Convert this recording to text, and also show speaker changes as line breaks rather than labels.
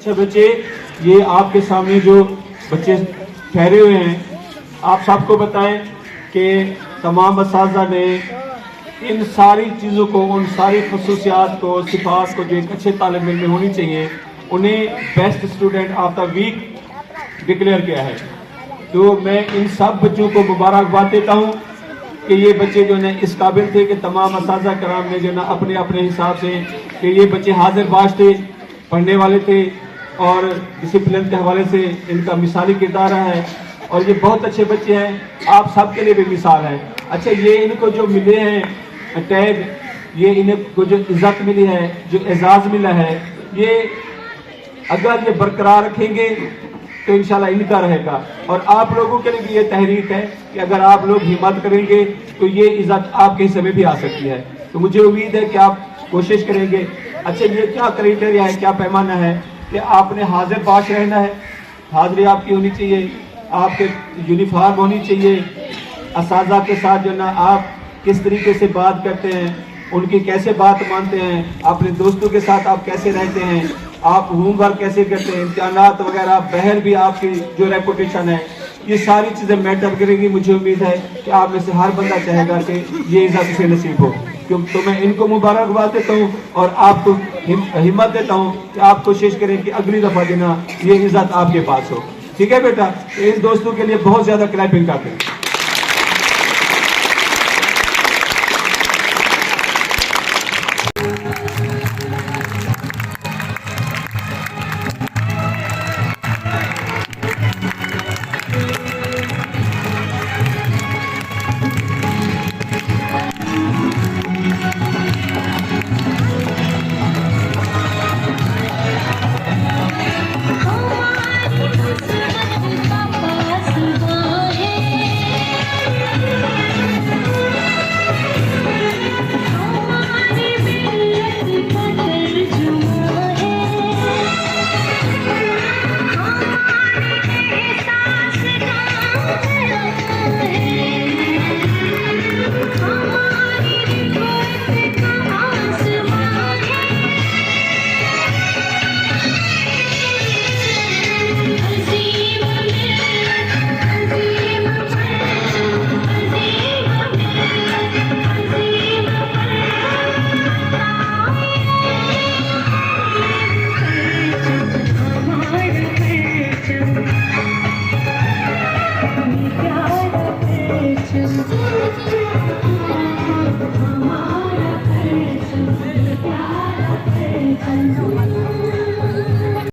اچھے بچے یہ آپ کے سامنے جو بچے ٹھہرے ہوئے ہیں، آپ سب کو بتائیں کہ تمام اساتذہ نے ان ساری چیزوں کو، ان ساری خصوصیات کو، صفات کو جو ایک اچھے طالب علم میں ہونی چاہیے، انہیں best student of the week declare کیا ہے۔ تو میں ان سب بچوں کو مبارکباد دیتا ہوں کہ یہ بچے جو ہے اس قابل تھے کہ تمام اساتذہ کرام نے جو ہے اپنے اپنے حساب سے کہ یہ بچے حاضر باش تھے، پڑھنے والے تھے اور ڈسپلن کے حوالے سے ان کا مثالی کردار رہا ہے، اور یہ بہت اچھے بچے ہیں، آپ سب کے لیے بھی مثال ہیں۔ اچھا، یہ ان کو جو ملے ہیں ٹیگ، یہ ان کو جو عزت ملی ہے، جو اعزاز ملا ہے، یہ اگر یہ برقرار رکھیں گے تو انشاءاللہ ان کا رہے گا، اور آپ لوگوں کے لیے بھی یہ تحریک ہے کہ اگر آپ لوگ ہمت کریں گے تو یہ عزت آپ کے حصے میں بھی آ سکتی ہے۔ تو مجھے امید ہے کہ آپ کوشش کریں گے۔ اچھا، یہ کیا کرائٹیریا ہے، کیا پیمانہ ہے کہ آپ نے حاضر باش رہنا ہے، حاضری آپ کی ہونی چاہیے، آپ کے یونیفارم ہونی چاہیے، اساتذہ کے ساتھ جو نا آپ کس طریقے سے بات کرتے ہیں، ان کی کیسے بات مانتے ہیں، اپنے دوستوں کے ساتھ آپ کیسے رہتے ہیں، آپ ہوم ورک کیسے کرتے ہیں، امتحانات وغیرہ، بہر بھی آپ کی جو ریپوٹیشن ہے، یہ ساری چیزیں میٹر کریں گی۔ مجھے امید ہے کہ آپ میں سے ہر بندہ چاہے گا کہ یہ عزت اسے نصیب ہو، تو میں ان کو مبارکباد دیتا ہوں اور آپ کو ہمت دیتا ہوں کہ آپ کوشش کریں کہ اگلی دفعہ دینا یہ عزت آپ کے پاس ہو۔ ٹھیک ہے بیٹا، اس دوستوں کے لیے بہت زیادہ کلیپنگ کرتے ہیں۔